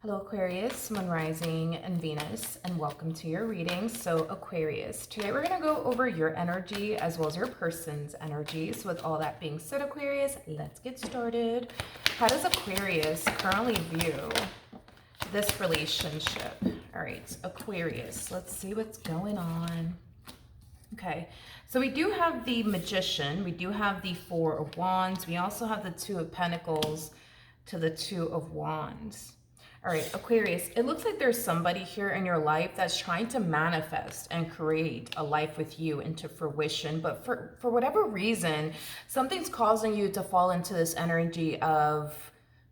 Hello Aquarius, Moon Rising and Venus, and welcome to your reading. So Aquarius, today we're going to go over your energy as well as your person's energy. So with all that being said, Aquarius, let's get started. How does Aquarius currently view this relationship? All right, Aquarius, let's see what's going on. Okay, so we do have the Magician, we do have the Four of Wands, we also have the Two of Pentacles to the Two of Wands. All right, Aquarius, it looks like there's somebody here in your life that's trying to manifest and create a life with you into fruition. But for whatever reason, something's causing you to fall into this energy of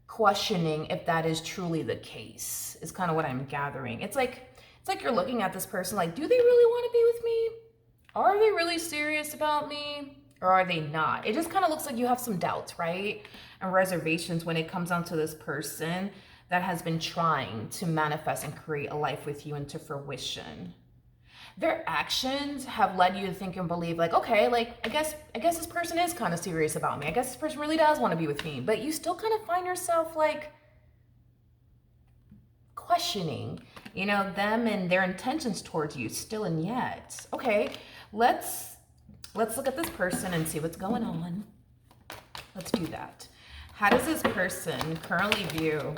questioning if that is truly the case, is kind of what I'm gathering. It's like you're looking at this person like, do they really want to be with me? Are they really serious about me? Or are they not? It just kind of looks like you have some doubts, right? And reservations when it comes down to this person that has been trying to manifest and create a life with you into fruition. Their actions have led you to think and believe like, okay, like I guess this person is kind of serious about me. I guess this person really does want to be with me. But you still kind of find yourself like questioning, you know, them and their intentions towards you still and yet. Okay, let's look at this person and see what's going on. Let's do that. How does this person currently view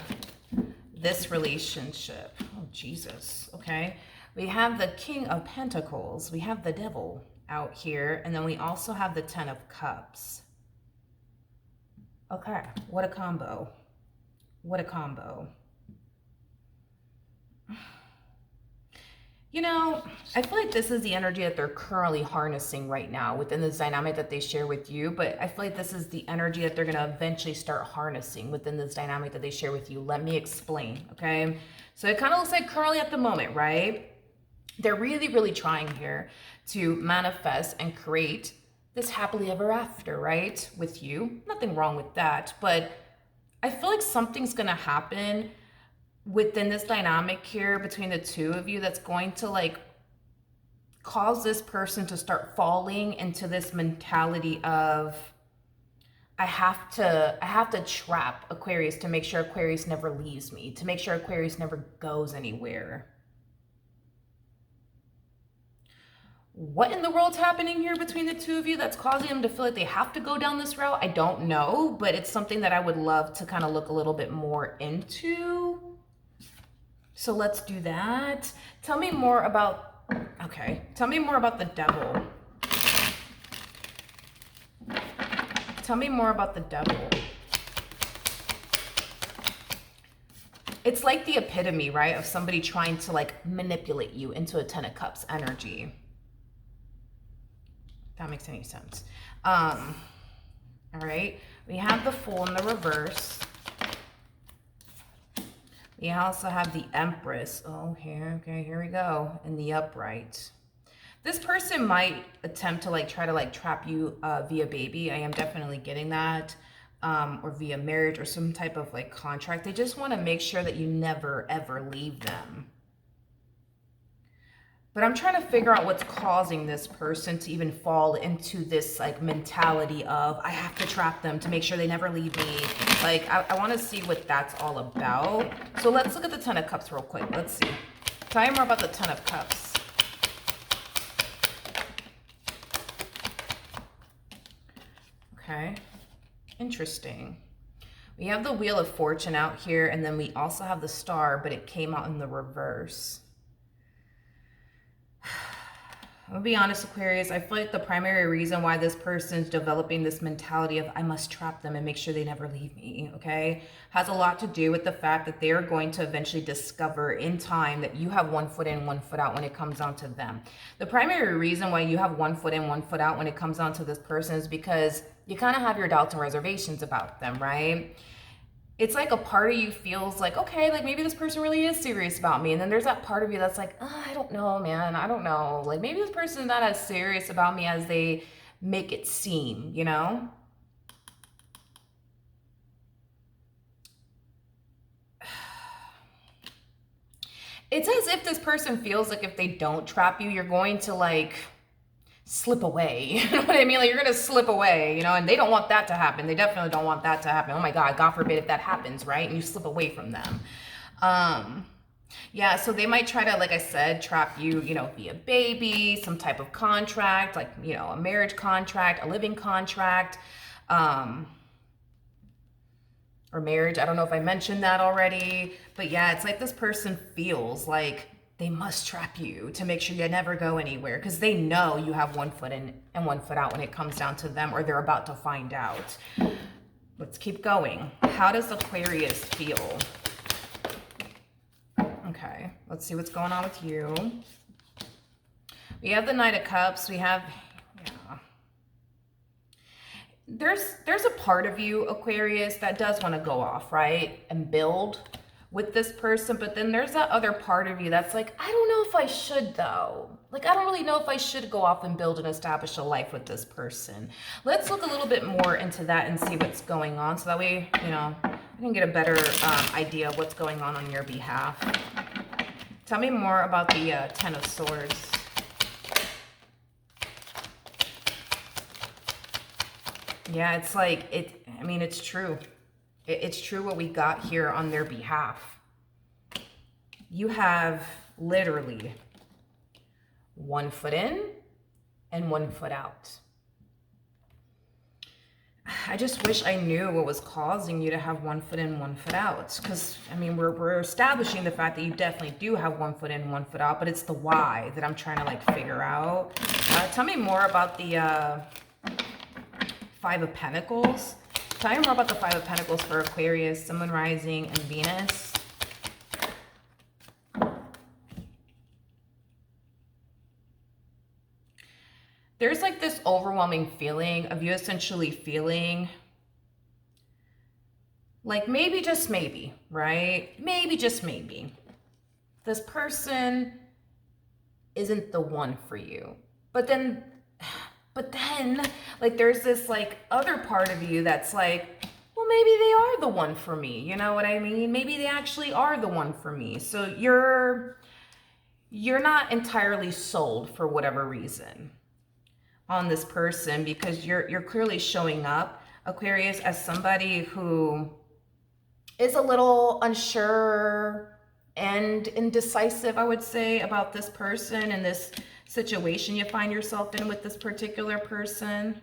this relationship? Oh, Jesus. Okay. We have the King of Pentacles. We have the Devil out here. And then we also have the Ten of Cups. Okay. What a combo. What a combo. You know, I feel like this is the energy that they're currently harnessing right now within this dynamic that they share with you. But I feel like this is the energy that they're going to eventually start harnessing within this dynamic that they share with you. Let me explain, okay? So it kind of looks like currently at the moment, right? They're really, really trying here to manifest and create this happily ever after, right? With you. Nothing wrong with that. But I feel like something's going to happen within this dynamic here between the two of you that's going to like cause this person to start falling into this mentality of I have to trap Aquarius to make sure Aquarius never leaves me, to make sure Aquarius never goes anywhere. What in the world's happening here between the two of you that's causing them to feel like they have to go down this route? I don't know, but it's something that I would love to kind of look a little bit more into. So let's do that. Tell me more about, okay, tell me more about the Devil. Tell me more about the Devil. It's like the epitome, right, of somebody trying to like manipulate you into a Ten of Cups energy. If that makes any sense. All right, we have the Fool in the reverse. We also have the Empress. Oh, here we go. In the upright. This person might attempt to like try to like trap you via baby. I am definitely getting that. Or via marriage or some type of like contract. They just want to make sure that you never ever leave them. But I'm trying to figure out what's causing this person to even fall into this like mentality of I have to trap them to make sure they never leave me. Like I want to see what that's all about. So let's look at the Ten of Cups real quick. Let's see. Tell me more about the Ten of Cups. Okay. Interesting. We have the Wheel of Fortune out here, and then we also have the Star, but it came out in the reverse. I'm gonna be honest, Aquarius, I feel like the primary reason why this person's developing this mentality of I must trap them and make sure they never leave me, okay, has a lot to do with the fact that they are going to eventually discover in time that you have one foot in, one foot out when it comes down to them. The primary reason why you have one foot in, one foot out when it comes down to this person is because you kind of have your doubts and reservations about them, right? It's like a part of you feels like, okay, like maybe this person really is serious about me. And then there's that part of you that's like, oh, I don't know, man. I don't know. Like maybe this person is not as serious about me as they make it seem, you know? It's as if this person feels like if they don't trap you, you're going to like slip away. You know what I mean? Like you're going to slip away, you know, and they don't want that to happen. They definitely don't want that to happen. Oh my God, God forbid if that happens, right? And you slip away from them. Yeah, so they might try to, like I said, trap you, via baby, some type of contract, like, a marriage contract, a living contract, um, or marriage. I don't know if I mentioned that already, but yeah, it's like this person feels like they must trap you to make sure you never go anywhere because they know you have one foot in and one foot out when it comes down to them, or they're about to find out. Let's keep going. How does Aquarius feel? Okay, let's see what's going on with you. We have the Knight of Cups. We have, yeah. There's a part of you, Aquarius, that does want to go off, right? And build with this person. But then there's that other part of you that's like, I don't know if I should though. Like, I don't really know if I should go off and build and establish a life with this person. Let's look a little bit more into that and see what's going on. So that way, I can get a better idea of what's going on your behalf. Tell me more about the Ten of Swords. Yeah, it's like, it's true. It's true what we got here on their behalf. You have literally one foot in and one foot out. I just wish I knew what was causing you to have one foot in, one foot out. Because, we're establishing the fact that you definitely do have one foot in, one foot out, but it's the why that I'm trying to, figure out. Tell me more about the Five of Pentacles. Tell me more about the Five of Pentacles for Aquarius, Sun, Moon, Rising, and Venus. There's this overwhelming feeling of you essentially feeling like maybe, just maybe, right? Maybe, just maybe, this person isn't the one for you. But then, there's this other part of you that's like, well, maybe they are the one for me. You know what I mean? Maybe they actually are the one for me. So you're not entirely sold for whatever reason on this person, because you're clearly showing up, Aquarius, as somebody who is a little unsure and indecisive, I would say, about this person and this situation you find yourself in with this particular person.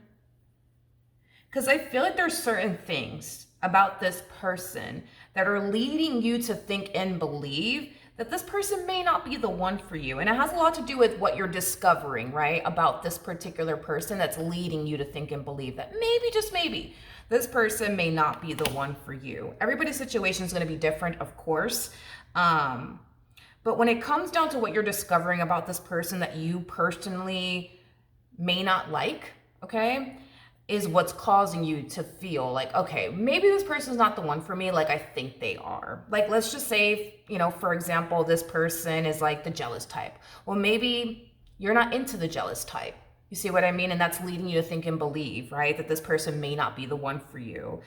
Because I feel like there's certain things about this person that are leading you to think and believe that this person may not be the one for you. And it has a lot to do with what you're discovering, right, about this particular person that's leading you to think and believe that maybe, just maybe, this person may not be the one for you. Everybody's situation is going to be different, of course. But when it comes down to what you're discovering about this person that you personally may not like, okay, is what's causing you to feel like, okay, maybe this person's not the one for me like I think they are. Let's just say, for example, this person is the jealous type. Well, maybe you're not into the jealous type. You see what I mean? And that's leading you to think and believe, right, that this person may not be the one for you.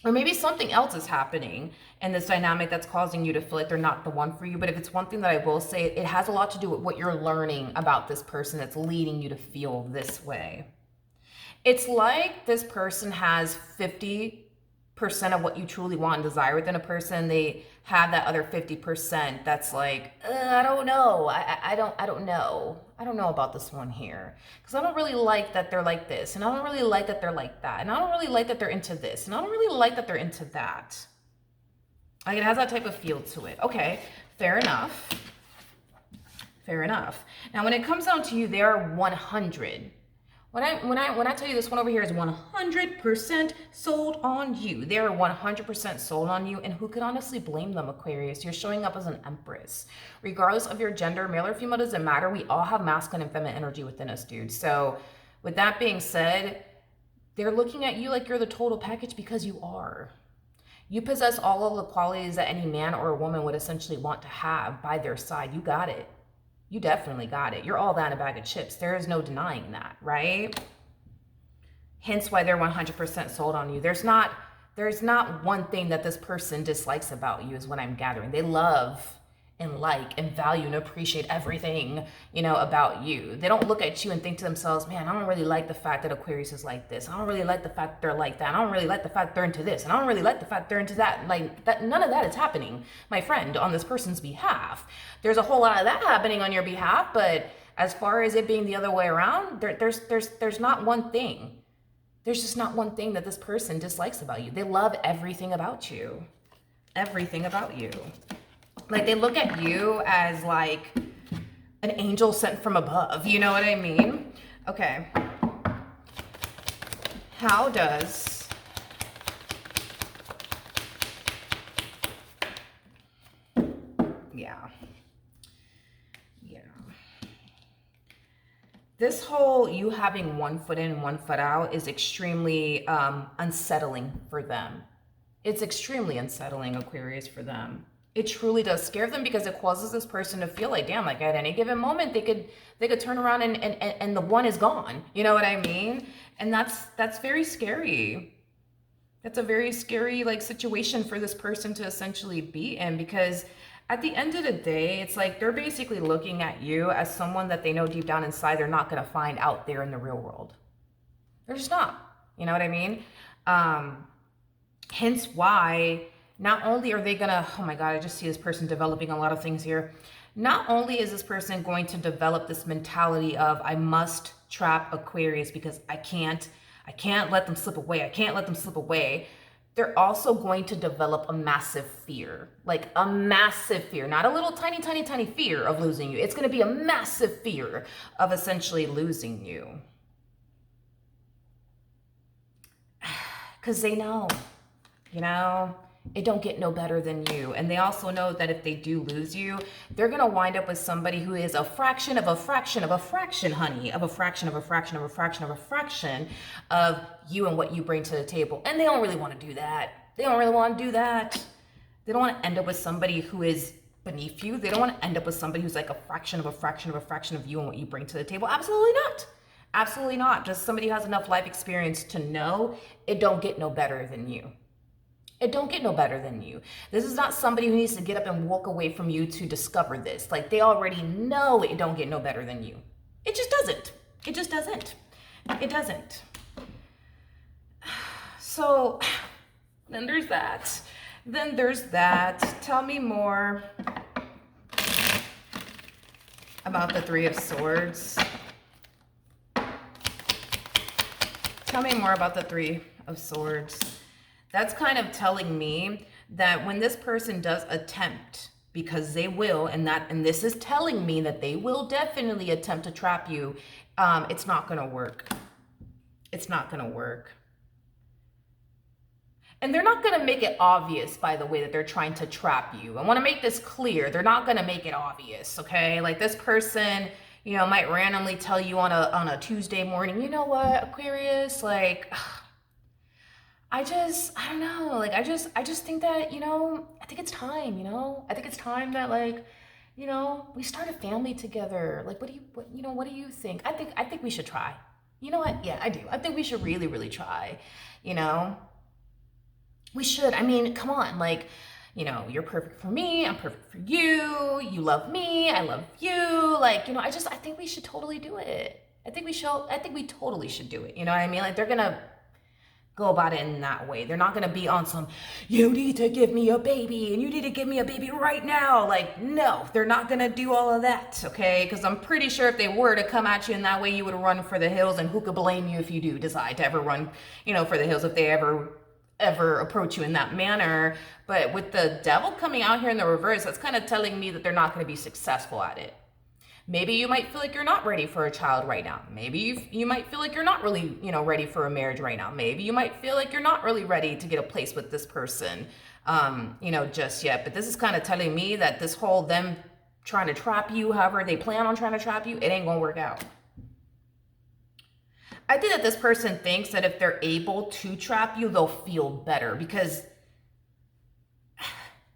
Or maybe something else is happening in this dynamic that's causing you to feel like they're not the one for you. But if it's one thing that I will say, it has a lot to do with what you're learning about this person that's leading you to feel this way. It's like this person has 50% of what you truly want and desire within a person. They have that other 50% that's like, I don't know. I don't know. I don't know about this one here. Because I don't really like that they're like this. And I don't really like that they're like that. And I don't really like that they're into this. And I don't really like that they're into that. It has that type of feel to it. Okay, fair enough. Fair enough. Now, when it comes down to you, they are 100. When I tell you this one over here is 100% sold on you. They're 100% sold on you, and who could honestly blame them, Aquarius? You're showing up as an empress. Regardless of your gender, male or female, doesn't matter. We all have masculine and feminine energy within us, dude. So with that being said, they're looking at you like you're the total package because you are. You possess all of the qualities that any man or a woman would essentially want to have by their side. You got it. You definitely got it. You're all that in a bag of chips. There is no denying that, right? Hence why they're 100% sold on you. There's not one thing that this person dislikes about you is what I'm gathering. They love and like and value and appreciate everything, you know, about you. They don't look at you and think to themselves, man, I don't really like the fact that Aquarius is like this. I don't really like the fact they're like that. I don't really like the fact they're into this. And I don't really like the fact they're into that. Like that, none of that is happening, my friend, on this person's behalf. There's a whole lot of that happening on your behalf, but as far as it being the other way around, there's not one thing. There's just not one thing that this person dislikes about you. They love everything about you. Everything about you. Like they look at you as like an angel sent from above. You know what I mean? Okay. How does this whole you having one foot in, one foot out is extremely unsettling for them. It's extremely unsettling, Aquarius, for them. It truly does scare them because it causes this person to feel like, damn, like at any given moment they could turn around and the one is gone. You know what I mean? And that's very scary. That's a very scary like situation for this person to essentially be in, because at the end of the day, it's like they're basically looking at you as someone that they know deep down inside they're not going to find out there in the real world. They're just not. You know what I mean? Hence why not only are they going to, oh my God, I just see this person developing a lot of things here. Not only is this person going to develop this mentality of I must trap Aquarius because I can't let them slip away. I can't let them slip away. They're also going to develop a massive fear, like a massive fear, not a little tiny, tiny, tiny fear of losing you. It's going to be a massive fear of essentially losing you. Because they know, you know, it don't get no better than you. And they also know that if they do lose you, they're going to wind up with somebody who is a fraction of a fraction of a fraction, honey, of a fraction of a fraction of a fraction of a fraction of you and what you bring to the table. And they don't really want to do that. They don't really want to do that. They don't want to end up with somebody who is beneath you. They don't want to end up with somebody who's like a fraction of a fraction of a fraction of you and what you bring to the table. Absolutely not. Absolutely not. Just somebody who has enough life experience to know it don't get no better than you. It don't get no better than you. This is not somebody who needs to get up and walk away from you to discover this. Like they already know it don't get no better than you. It just doesn't. It just doesn't. It doesn't. So then there's that. Then there's that. Tell me more about the Three of Swords. Tell me more about the Three of Swords. That's kind of telling me that when this person does attempt, because they will, and this is telling me that they will definitely attempt to trap you, it's not going to work. It's not going to work. And they're not going to make it obvious, by the way, that they're trying to trap you. I want to make this clear. They're not going to make it obvious, okay? Like this person, you know, might randomly tell you on a Tuesday morning, you know what, Aquarius, like I don't know. Like, I just think that, you know, I think it's time, you know, I think it's time that like, you know, we start a family together. Like, what do you think? I think we should try. You know what? Yeah, I do. I think we should really, really try, you know, we should. I mean, come on, like, you know, you're perfect for me. I'm perfect for you. You love me. I love you. Like, you know, I think we should totally do it. I think we totally should do it. You know what I mean? Like they're going to go about it in that way. They're not going to be on some, you need to give me a baby and you need to give me a baby right now. Like, no, they're not going to do all of that. Okay. Because I'm pretty sure if they were to come at you in that way, you would run for the hills, and who could blame you if you do decide to ever run, you know, for the hills if they ever approach you in that manner. But with the Devil coming out here in the reverse, that's kind of telling me that they're not going to be successful at it. Maybe you might feel like you're not ready for a child right now. Maybe you might feel like you're not really, you know, ready for a marriage right now. Maybe you might feel like you're not really ready to get a place with this person, you know, just yet. But this is kind of telling me that this whole them trying to trap you, however they plan on trying to trap you, it ain't gonna work out. I think that this person thinks that if they're able to trap you, they'll feel better, because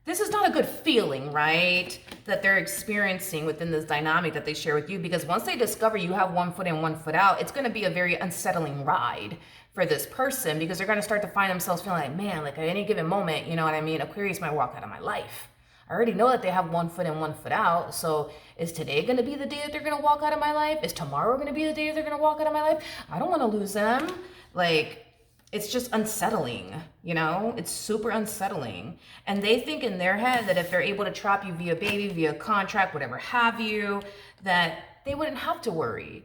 this is not a good feeling, right, that they're experiencing within this dynamic that they share with you. Because once they discover you have 1 foot in, 1 foot out, it's going to be a very unsettling ride for this person, because they're going to start to find themselves feeling like, man, like at any given moment, you know what I mean, Aquarius might walk out of my life. I already know that they have one foot in, one foot out. So is today going to be the day that they're going to walk out of my life? Is tomorrow going to be the day that they're going to walk out of my life? I don't want to lose them. Like, it's just unsettling, you know? It's super unsettling. And they think in their head that if they're able to trap you via baby, via contract, whatever have you, that they wouldn't have to worry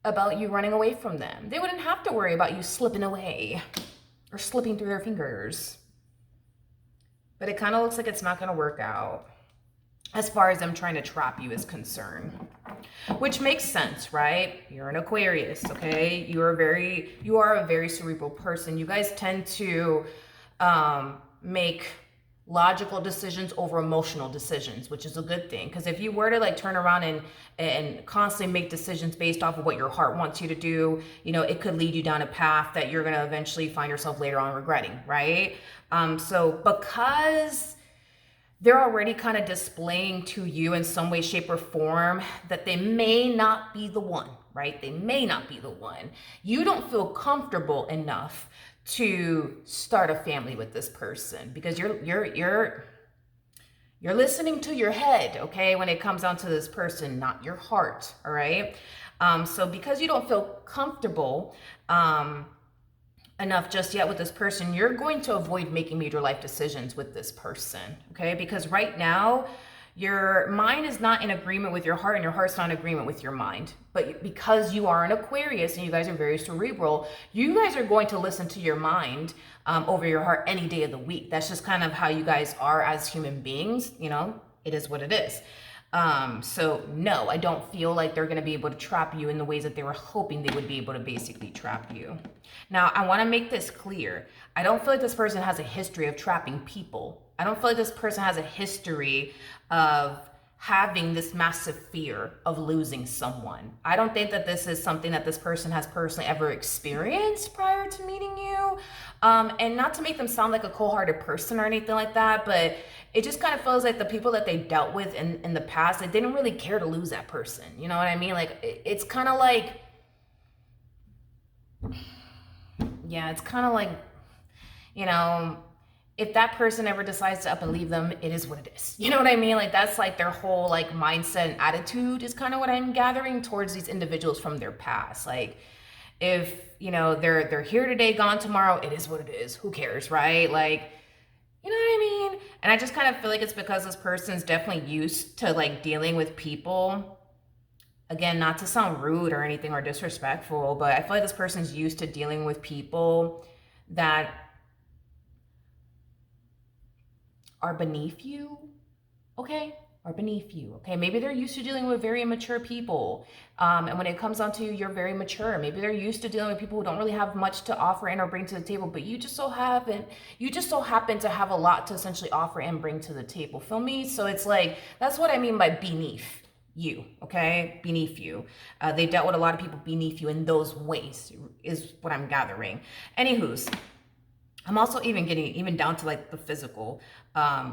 about you running away from them. They wouldn't have to worry about you slipping away or slipping through their fingers. But it kind of looks like it's not going to work out as far as them trying to trap you is concerned. Which makes sense, right? You're an Aquarius, okay? You are a very cerebral person. You guys tend to make logical decisions over emotional decisions, which is a good thing. Because if you were to like turn around and constantly make decisions based off of what your heart wants you to do, you know, it could lead you down a path that you're going to eventually find yourself later on regretting, right? So because they're already kind of displaying to you in some way, shape, or form that they may not be the one, right? They may not be the one. You don't feel comfortable enough to start a family with this person because you're listening to your head, okay, when it comes down to this person, not your heart, all right? So because you don't feel comfortable enough just yet with this person, you're going to avoid making major life decisions with this person, okay? Because right now, your mind is not in agreement with your heart and your heart's not in agreement with your mind. But because you are an Aquarius and you guys are very cerebral, you guys are going to listen to your mind over your heart any day of the week. That's just kind of how you guys are as human beings, you know? It is what it is. So no, I don't feel like they're going to be able to trap you in the ways that they were hoping they would be able to basically trap you. Now, I want to make this clear. I don't feel like this person has a history of trapping people. I don't feel like this person has a history of having this massive fear of losing someone. I don't think that this is something that this person has personally ever experienced prior to meeting you. And not to make them sound like a cold-hearted person or anything like that, but it just kind of feels like the people that they dealt with in the past, they didn't really care to lose that person. You know what I mean? Like, it's kind of like, yeah, it's kind of like, you know, if that person ever decides to up and leave them, it is what it is. You know what I mean? Like, that's like their whole like mindset and attitude is kind of what I'm gathering towards these individuals from their past. Like, if, you know, they're here today, gone tomorrow, it is what it is. Who cares, right? Like, you know what I mean? And I just kind of feel like it's because this person's definitely used to like dealing with people. Again, not to sound rude or anything or disrespectful, but I feel like this person's used to dealing with people that are beneath you, okay? Are beneath you, okay? Maybe they're used to dealing with very immature people. And when it comes down to you, you're very mature. Maybe they're used to dealing with people who don't really have much to offer and or bring to the table, but you just so happen to have a lot to essentially offer and bring to the table. Feel me? So it's like, that's what I mean by beneath you, okay? Beneath you. They dealt with a lot of people beneath you in those ways, is what I'm gathering. Anywho's, I'm also even getting down to like the physical,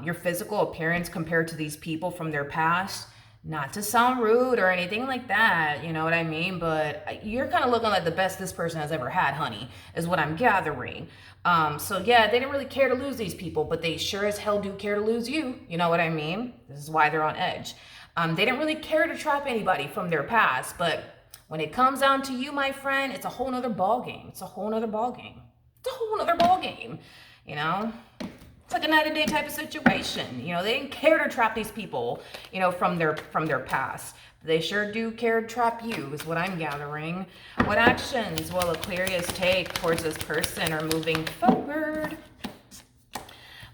your physical appearance compared to these people from their past. Not to sound rude or anything like that, you know what I mean? But you're kind of looking like the best this person has ever had, honey, is what I'm gathering. So yeah, they didn't really care to lose these people, but they sure as hell do care to lose you. You know what I mean? This is why they're on edge. They didn't really care to trap anybody from their past, but when it comes down to you, my friend, it's a whole nother ball game. It's a whole nother ball game. It's a whole nother ball game, you know? It's like a night and day type of situation. You know, they didn't care to trap these people, you know, from their past. They sure do care to trap you, is what I'm gathering. What actions will Aquarius take towards this person or moving forward?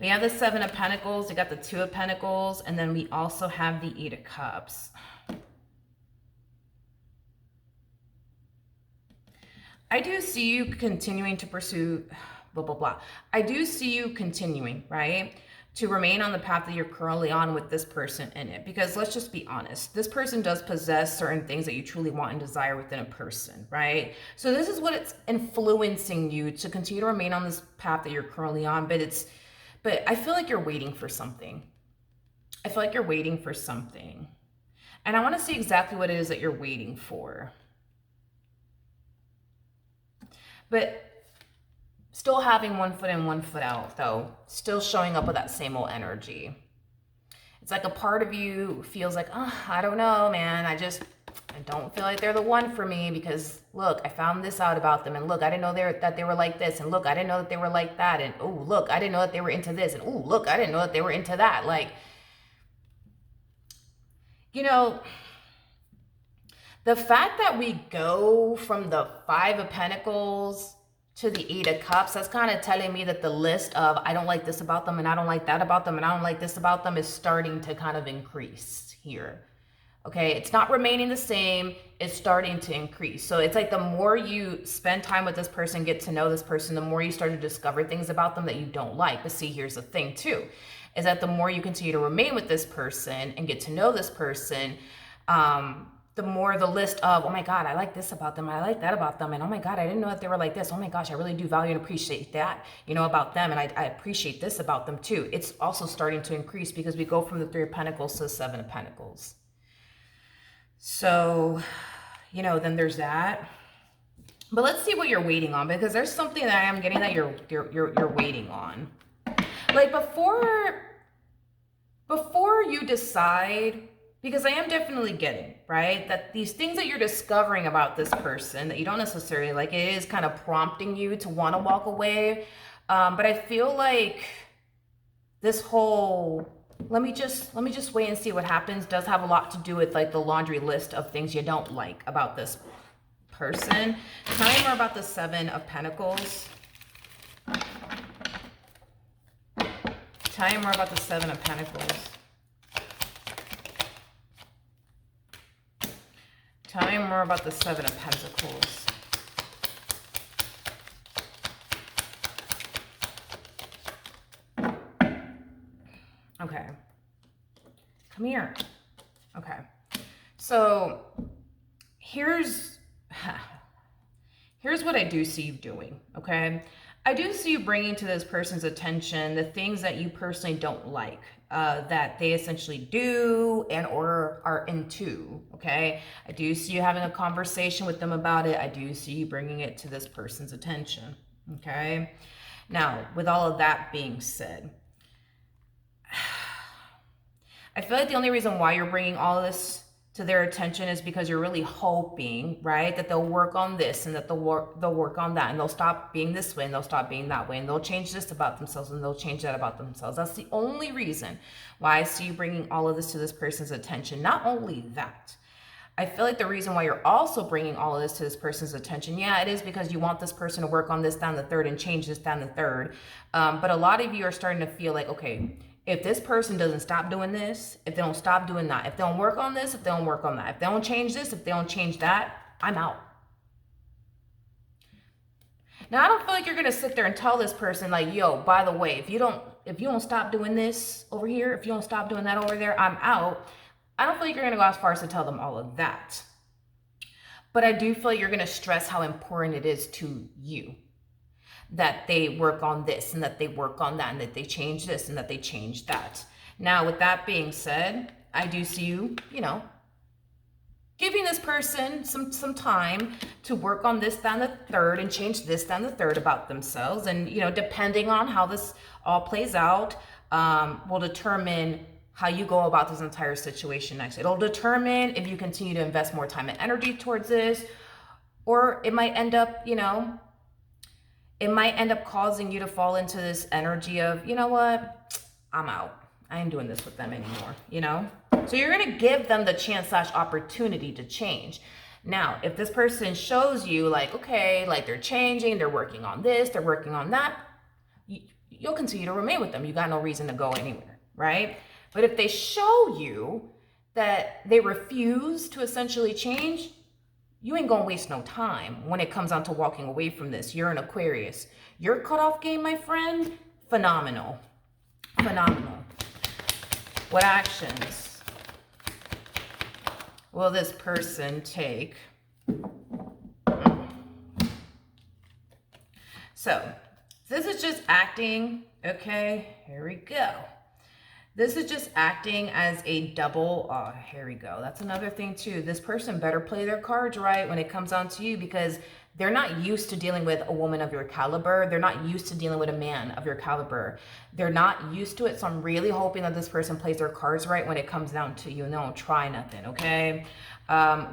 We have the Seven of Pentacles, we got the Two of Pentacles, and then we also have the Eight of Cups. I do see you continuing to pursue blah, blah, blah. I do see you continuing, right, to remain on the path that you're currently on with this person in it. Because let's just be honest, this person does possess certain things that you truly want and desire within a person, right? So this is what it's influencing you to continue to remain on this path that you're currently on. But I feel like you're waiting for something. I feel like you're waiting for something. And I want to see exactly what it is that you're waiting for. But still having one foot in, one foot out, though. Still showing up with that same old energy. It's like a part of you feels like, oh, I don't know, man. I don't feel like they're the one for me because look, I found this out about them, and look, I didn't know that they were like this, and look, I didn't know that they were like that, and oh, look, I didn't know that they were into this, and oh, look, I didn't know that they were into that. Like, you know, the fact that we go from the Five of Pentacles to the Eight of Cups, that's kind of telling me that the list of I don't like this about them, and I don't like that about them, and I don't like this about them is starting to kind of increase here. Okay, it's not remaining the same, it's starting to increase. So it's like the more you spend time with this person, get to know this person, the more you start to discover things about them that you don't like. But see, here's the thing too, is that the more you continue to remain with this person and get to know this person, the more the list of, oh my God, I like this about them, I like that about them, and oh my God, I didn't know that they were like this. Oh my gosh, I really do value and appreciate that, you know, about them, and I appreciate this about them too. It's also starting to increase because we go from the Three of Pentacles to the Seven of Pentacles. So, you know, then there's that. But let's see what you're waiting on, because there's something that I am getting that you're waiting on. Like before you decide, because I am definitely getting, right, that these things that you're discovering about this person that you don't necessarily like, it is kind of prompting you to want to walk away. But I feel like this whole let me just wait and see what happens does have a lot to do with like the laundry list of things you don't like about this person. Tell me more about the Seven of Pentacles. Tell me more about the Seven of Pentacles. Tell me more about the Seven of Pentacles. Okay. Come here. Okay. So here's what I do see you doing, okay? I do see you bringing to this person's attention the things that you personally don't like, that they essentially do and or are into, okay? I do see you having a conversation with them about it. I do see you bringing it to this person's attention, okay? Now, with all of that being said, I feel like the only reason why you're bringing all of this to their attention is because you're really hoping, right, that they'll work on this and that they'll work on that, and they'll stop being this way and they'll stop being that way, and they'll change this about themselves and they'll change that about themselves. That's the only reason why I see you bringing all of this to this person's attention. Not only that, I feel like the reason why you're also bringing all of this to this person's attention, yeah, it is because you want this person to work on this, down the third, and change this, down the third. But a lot of you are starting to feel like, okay, if this person doesn't stop doing this, if they don't stop doing that, if they don't work on this, if they don't work on that, if they don't change this, if they don't change that, I'm out. Now, I don't feel like you're gonna sit there and tell this person like, yo, by the way, if you don't stop doing this over here, if you don't stop doing that over there, I'm out. I don't feel like you're gonna go as far as to tell them all of that. But I do feel like you're gonna stress how important it is to you that they work on this and that they work on that and that they change this and that they change that. Now, with that being said, I do see you, you know, giving this person some time to work on this, down the third, and change this, down the third about themselves. And, you know, depending on how this all plays out, will determine how you go about this entire situation next. It'll determine if you continue to invest more time and energy towards this, or it might end up, you know, it might end up causing you to fall into this energy of, you know what, I'm out. I ain't doing this with them anymore, you know? So you're gonna give them the chance / opportunity to change. Now, if this person shows you like, okay, like they're changing, they're working on this, they're working on that, you'll continue to remain with them. You got no reason to go anywhere, right? But if they show you that they refuse to essentially change, you ain't gonna waste no time when it comes down to walking away from this. You're an Aquarius. Your cutoff game, my friend, phenomenal. Phenomenal. What actions will this person take? So, this is just acting, okay, here we go. This is just acting as a double, here we go. That's another thing too. This person better play their cards right when it comes down to you, because they're not used to dealing with a woman of your caliber. They're not used to dealing with a man of your caliber. They're not used to it. So I'm really hoping that this person plays their cards right when it comes down to, you know, try nothing, okay?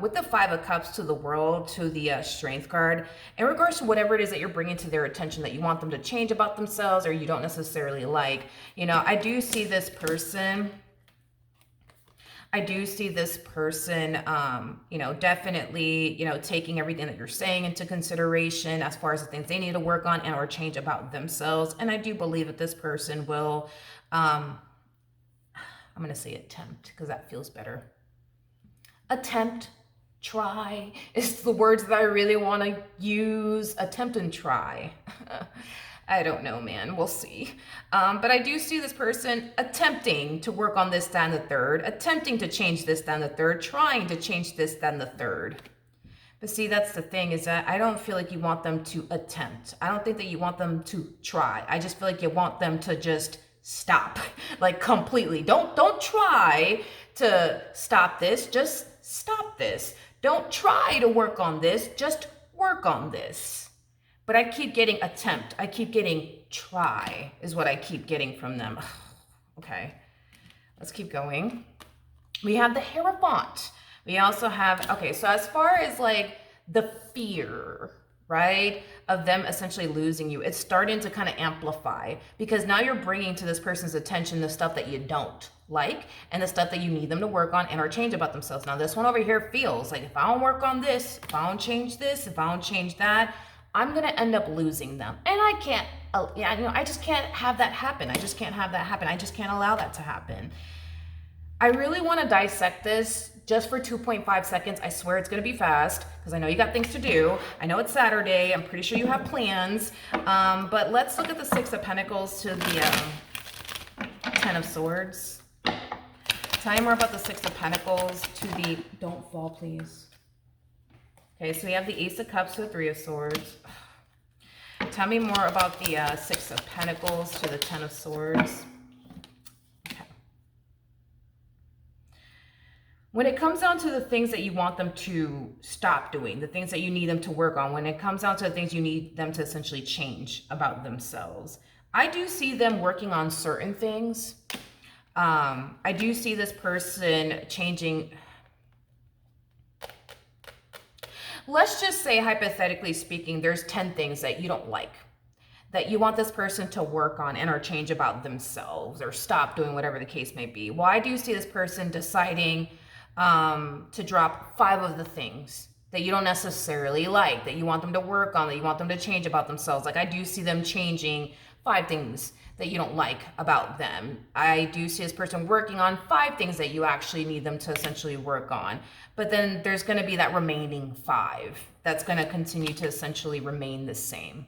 With the Five of Cups to the World, to the Strength card, in regards to whatever it is that you're bringing to their attention that you want them to change about themselves or you don't necessarily like, you know, I do see this person, you know, definitely, you know, taking everything that you're saying into consideration as far as the things they need to work on and or change about themselves. And I do believe that this person will, I'm going to say attempt because that feels better. Attempt, try is the words that I really want to use. Attempt and try. I don't know, man. We'll see. But I do see this person attempting to work on this, that, and the third, attempting to change this, that, and the third, trying to change this, that, and the third. But see, that's the thing, is that I don't feel like you want them to attempt. I don't think that you want them to try. I just feel like you want them to just stop, like completely. Don't try to stop this. Just stop this. Don't try to work on this. Just work on this. But I keep getting attempt. I keep getting try is what I keep getting from them. Okay, let's keep going. We have the Hierophant. We also have, okay, so as far as like the fear, right, of them essentially losing you, it's starting to kind of amplify because now you're bringing to this person's attention the stuff that you don't like and the stuff that you need them to work on and or change about themselves. Now this one over here feels like if I don't work on this, if I don't change this, if I don't change that, I'm going to end up losing them. And I can't, yeah, you know, I just can't have that happen. I just can't have that happen. I just can't allow that to happen. I really want to dissect this just for 2.5 seconds. I swear it's going to be fast because I know you got things to do. I know it's Saturday. I'm pretty sure you have plans. But let's look at the Six of Pentacles to the Ten of Swords. Tell me more about the Six of Pentacles to the, don't fall, please. Okay, so we have the Ace of Cups to the Three of Swords. Tell me more about the Six of Pentacles to the Ten of Swords. Okay. When it comes down to the things that you want them to stop doing, the things that you need them to work on, when it comes down to the things you need them to essentially change about themselves, I do see them working on certain things. I do see this person changing. Let's just say, hypothetically speaking, there's 10 things that you don't like, that you want this person to work on and or change about themselves or stop doing, whatever the case may be. Well, I do see this person deciding to drop 5 of the things that you don't necessarily like, that you want them to work on, that you want them to change about themselves. Like I do see them changing 5 things that you don't like about them. I do see this person working on 5 things that you actually need them to essentially work on. But then there's going to be that remaining 5 that's going to continue to essentially remain the same.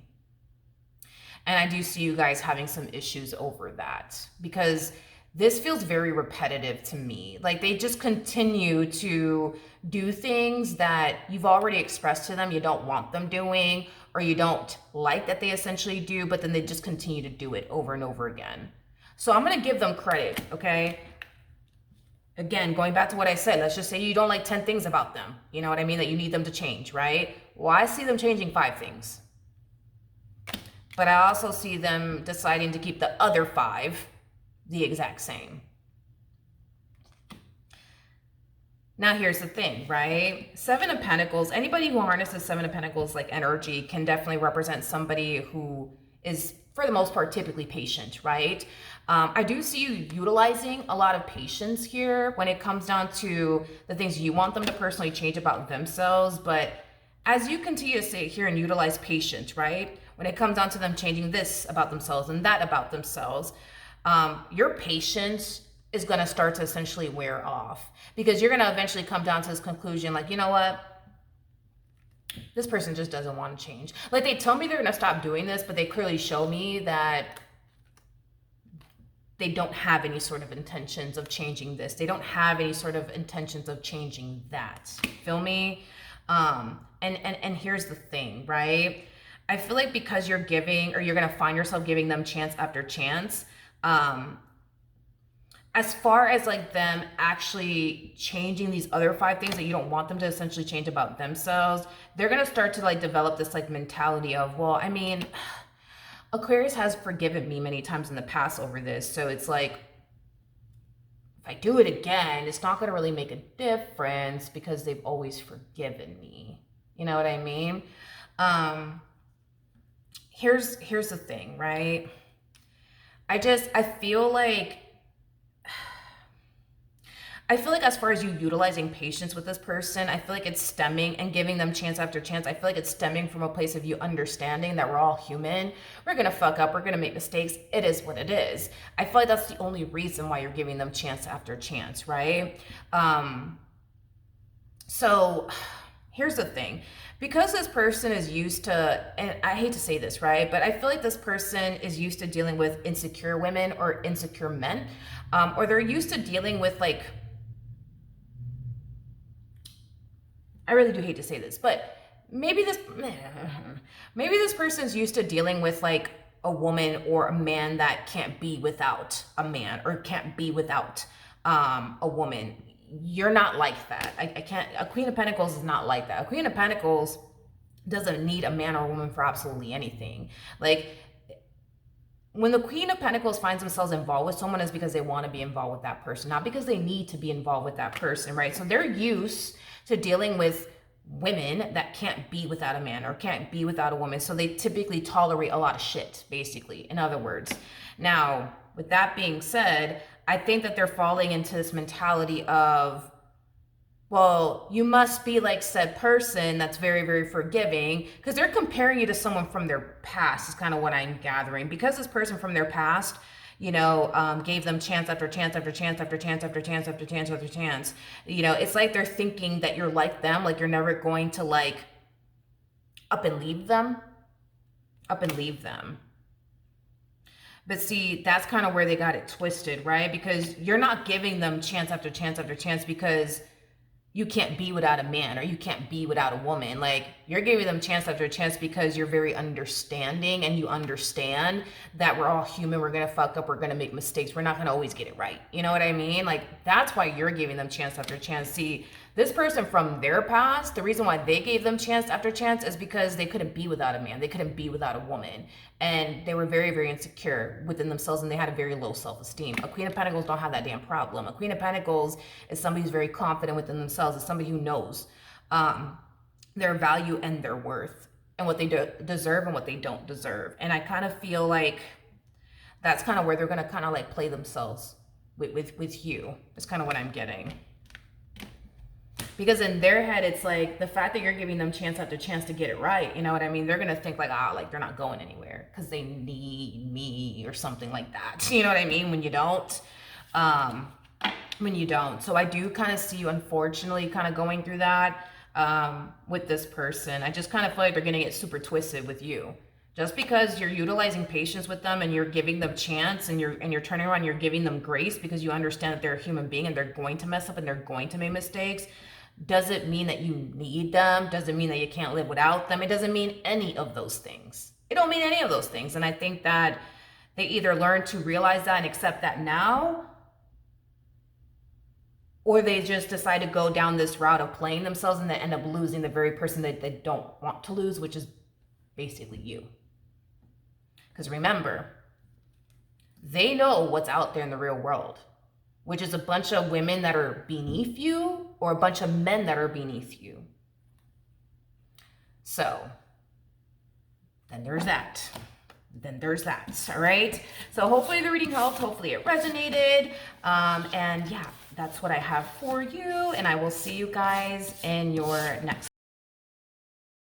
And I do see you guys having some issues over that because this feels very repetitive to me. Like they just continue to do things that you've already expressed to them you don't want them doing, or you don't like that they essentially do, but then they just continue to do it over and over again. So I'm going to give them credit, okay? Again, going back to what I said, let's just say you don't like 10 things about them. You know what I mean? That you need them to change, right? Well, I see them changing 5 things. But I also see them deciding to keep the other 5 the exact same. Now here's the thing, right? 7 of Pentacles, anybody who harnesses 7 of Pentacles like energy can definitely represent somebody who is, for the most part, typically patient, right? I do see you utilizing a lot of patience here when it comes down to the things you want them to personally change about themselves. But as you continue to sit here and utilize patience, right? When it comes down to them changing this about themselves and that about themselves, your patience is going to start to essentially wear off because you're going to eventually come down to this conclusion like, you know what? This person just doesn't want to change. Like they tell me they're going to stop doing this, but they clearly show me that they don't have any sort of intentions of changing this. They don't have any sort of intentions of changing that. Feel me? And here's the thing, right? I feel like because you're giving, or you're going to find yourself giving them chance after chance, as far as like them actually changing these other 5 things that you don't want them to essentially change about themselves, they're going to start to like develop this like mentality of, well, I mean, Aquarius has forgiven me many times in the past over this. So it's like, if I do it again, it's not going to really make a difference because they've always forgiven me. You know what I mean? Here's the thing, right? I feel like as far as you utilizing patience with this person, I feel like it's stemming and giving them chance after chance. I feel like it's stemming from a place of you understanding that we're all human. We're going to fuck up. We're going to make mistakes. It is what it is. I feel like that's the only reason why you're giving them chance after chance, right? So here's the thing. Because this person is used to, and I hate to say this, right? But I feel like this person is used to dealing with insecure women or insecure men, or they're used to dealing with like, I really do hate to say this, but maybe this person's used to dealing with like a woman or a man that can't be without a man or can't be without a woman. You're not like that. I can't. A Queen of Pentacles is not like that. A Queen of Pentacles doesn't need a man or a woman for absolutely anything. Like, when the Queen of Pentacles finds themselves involved with someone is because they want to be involved with that person, not because they need to be involved with that person, right? So they're used to dealing with women that can't be without a man or can't be without a woman. So they typically tolerate a lot of shit, basically, in other words. Now, with that being said, I think that they're falling into this mentality of, well, you must be like said person that's very, very forgiving, because they're comparing you to someone from their past is kind of what I'm gathering. Because this person from their past, you know, gave them chance after chance after chance after chance after chance after chance after chance. You know, it's like they're thinking that you're like them, like you're never going to like up and leave them. But see, that's kind of where they got it twisted, right? Because you're not giving them chance after chance after chance because you can't be without a man or you can't be without a woman. Like, you're giving them chance after chance because you're very understanding and you understand that we're all human. We're going to fuck up. We're going to make mistakes. We're not going to always get it right. You know what I mean? Like, that's why you're giving them chance after chance. See, this person from their past, the reason why they gave them chance after chance is because they couldn't be without a man. They couldn't be without a woman. And they were very, very insecure within themselves and they had a very low self-esteem. A Queen of Pentacles don't have that damn problem. A Queen of Pentacles is somebody who's very confident within themselves. It's somebody who knows their value and their worth and what they deserve and what they don't deserve. And I kind of feel like that's kind of where they're going to kind of like play themselves with you. It's kind of what I'm getting. Because in their head, it's like the fact that you're giving them chance after chance to get it right. You know what I mean? They're going to think like, like they're not going anywhere because they need me or something like that. You know what I mean? When you don't. So I do kind of see you, unfortunately, kind of going through that with this person. I just kind of feel like they're going to get super twisted with you. Just because you're utilizing patience with them and you're giving them chance and you're turning around, you're giving them grace because you understand that they're a human being and they're going to mess up and they're going to make mistakes, doesn't mean that you need them, doesn't mean that you can't live without them. It doesn't mean any of those things. It don't mean any of those things. And I think that they either learn to realize that and accept that now, or they just decide to go down this route of playing themselves and they end up losing the very person that they don't want to lose, which is basically you. Because remember, they know what's out there in the real world, which is a bunch of women that are beneath you or a bunch of men that are beneath you. So then there's that. All right? So hopefully the reading helped. Hopefully it resonated. And yeah, that's what I have for you. And I will see you guys in your next